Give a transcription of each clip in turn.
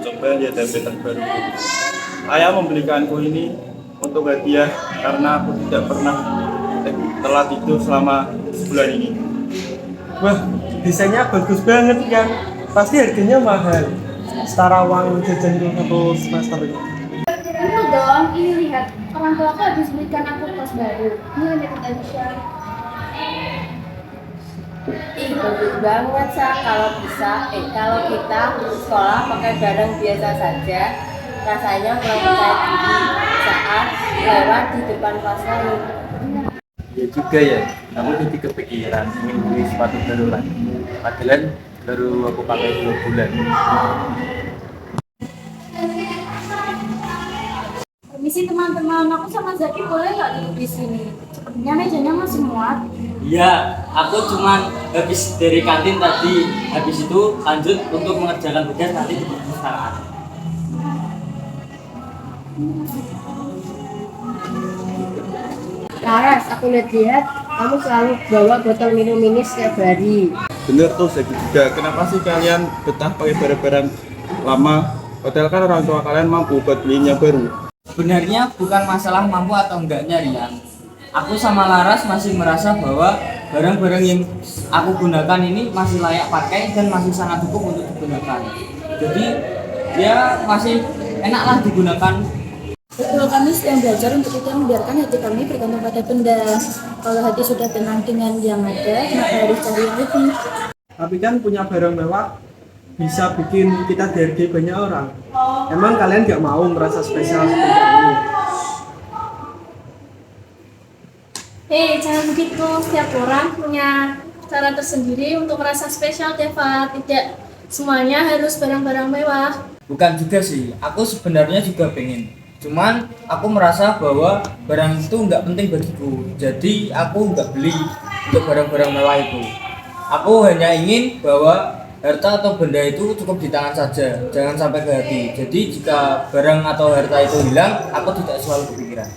coba lihat HP terbaru. Saya membelikanku ini untuk hadiah karena aku tidak pernah telat tidur selama sebulan ini. Wah, desainnya bagus banget kan. Pasti harganya mahal. Setara uang jajan satu semester ini. Betul dong, ini lihat. Orang tua aku habis belikan aku tas baru. Ini limited edition. Ih, bagus banget kalau kita sekolah pakai barang biasa saja, rasanya kurang percaya diri saat lewat di depan kelas lain. Ya juga ya, aku jadi kepikiran ingin beli sepatu baru lagi. Padahal baru aku pakai 2 bulan. Permisi teman-teman, aku sama Zaki boleh nggak duduk di sini? Sepertinya mejanya masih muat. Iya, aku cuman habis dari kantin tadi. Habis itu lanjut untuk mengerjakan tugas nanti di perpustakaan. Laras, aku lihat kamu selalu bawa botol minum ini setiap hari. Bener tuh, saya juga. Kenapa sih kalian betah pakai barang-barang lama? Hotel kan orang tua kalian mampu buat belinya baru. Sebenarnya bukan masalah mampu atau enggaknya, Rian. Aku sama Laras masih merasa bahwa barang-barang yang aku gunakan ini masih layak pakai dan masih sangat cukup untuk digunakan. Jadi dia masih enaklah digunakan. Betul, kami sedang belajar untuk kita membiarkan hati kami bergantung pada benda. Kalau hati sudah tenang dengan yang ada, maka harus cari yang lebih. Tapi kan punya barang mewah bisa bikin kita dihargai banyak orang. Emang kalian gak mau merasa spesial seperti kami? Hei, jangan begitu. Setiap orang punya cara tersendiri untuk merasa spesial, Deva. Tidak semuanya harus barang-barang mewah. Bukan juga sih, aku sebenarnya juga pengen. Cuman aku merasa bahwa barang itu nggak penting bagiku. Jadi aku nggak beli untuk barang-barang mewah itu. Aku hanya ingin bahwa harta atau benda itu cukup di tangan saja, jangan sampai ke hati. Jadi jika barang atau harta itu hilang, aku tidak selalu kepikiran.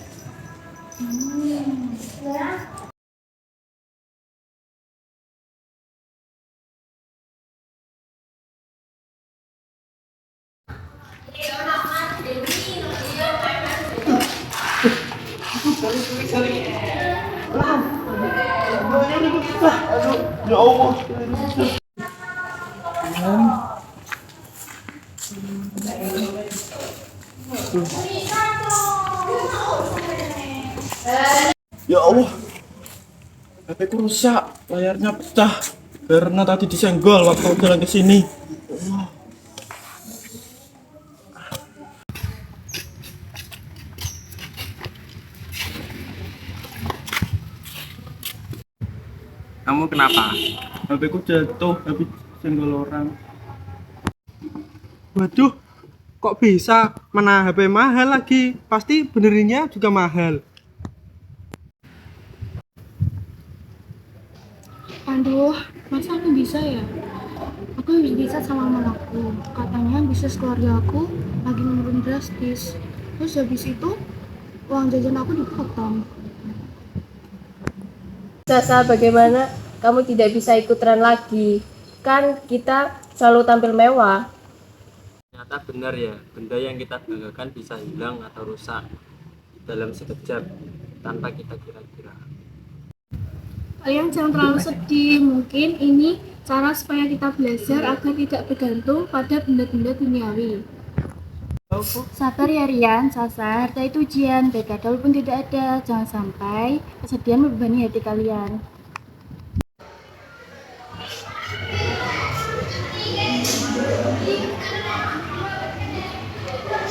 Ya Allah. Ya Allah. HP ku rusak, layarnya pecah karena tadi disenggol waktu jalan ke sini. Kamu kenapa? HP ku jatuh habis senggol orang. Waduh, kok bisa? Mana HP mahal lagi? Pasti benerinnya juga mahal. Aduh, masa aku bisa ya? Aku habis bisa sama mamaku. Katanya bisnis keluarga aku lagi menurun drastis. Terus habis itu, uang jajan aku dipotong. Sasa, bagaimana kamu tidak bisa ikut tren lagi? Kan kita selalu tampil mewah. Ternyata benar ya, benda yang kita banggakan bisa hilang atau rusak dalam sekejap tanpa kita kira-kira. Kalian jangan terlalu sedih. Mungkin ini cara supaya kita belajar agar tidak bergantung pada benda-benda duniawi. Sabar ya Rian, Sasa, harta itu ujian, baik ada walaupun tidak ada. Jangan sampai kesedihan membebani hati kalian.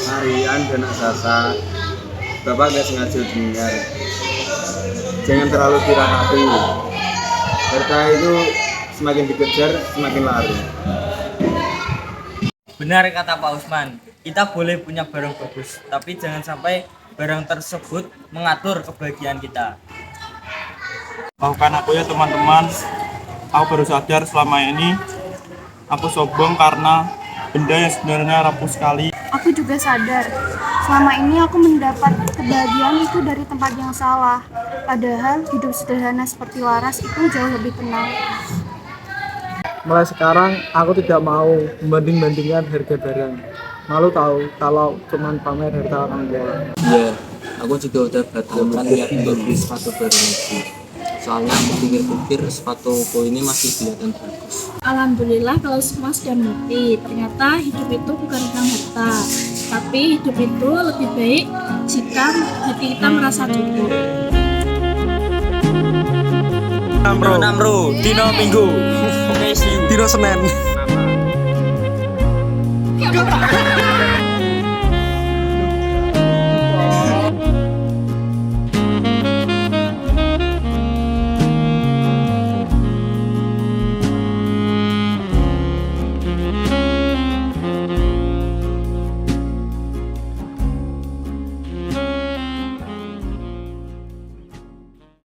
Marian dan Sasa, Bapak gak sengaja dengar. Jangan terlalu kira hati. Harta itu semakin dikejar, semakin lari. Benar kata Pak Usman, kita boleh punya barang bagus, tapi jangan sampai barang tersebut mengatur kebahagiaan kita. Maafkan aku ya teman-teman. Aku baru sadar selama ini aku sombong karena benda yang sebenarnya rapuh sekali. Aku juga sadar, selama ini aku mendapat kebahagiaan itu dari tempat yang salah. Padahal hidup sederhana seperti Laras itu jauh lebih tenang. Mulai sekarang aku tidak mau membanding-bandingkan harga barang. Malu tahu kalau cuman pamer harga orang tua. Iya, aku juga udah batalkan niat untuk beli sepatu baru lagi. Soalnya aku pikir-pikir sepatuku ini masih kelihatan bagus. Alhamdulillah kalau semua sudah mengerti, ternyata hidup itu bukan tentang harta, tapi hidup itu lebih baik jika hati kita merasa cukup. Namro, dino Minggu, dino Senin.